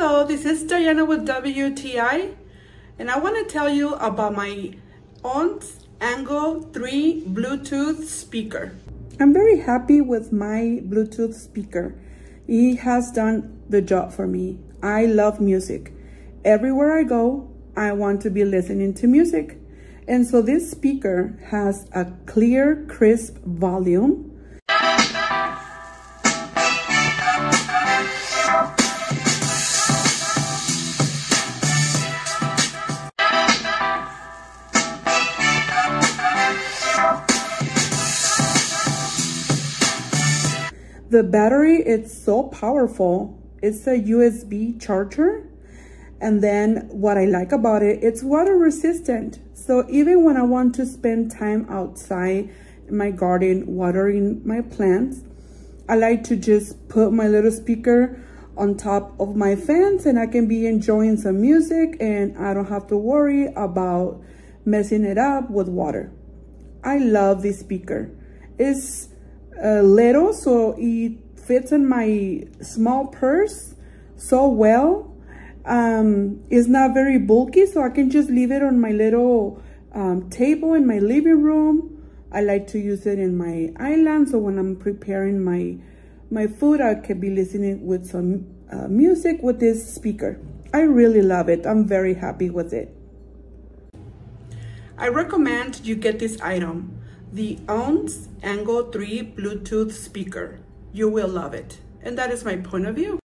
Hello, this is Diana with WTI, and I want to tell you about my OontZ Angle 3 Bluetooth speaker. I'm very happy with my Bluetooth speaker. It has done the job for me. I love music. Everywhere I go, I want to be listening to music. And so this speaker has a clear, crisp volume. The battery, it's so powerful. It's a USB charger. And then what I like about it, it's water resistant. So even when I want to spend time outside in my garden watering my plants, I like to just put my little speaker on top of my fence and I can be enjoying some music and I don't have to worry about messing it up with water. I love this speaker. It's little, so it fits in my small purse so well. It's not very bulky, so I can just leave it on my little table in my living room. I like to use it in my island, so when I'm preparing my food, I can be listening with some music with this speaker. I really love it. I'm very happy with it. I recommend you get this item, the OontZ Angle 3 Bluetooth speaker. You will love it. And that is my point of view.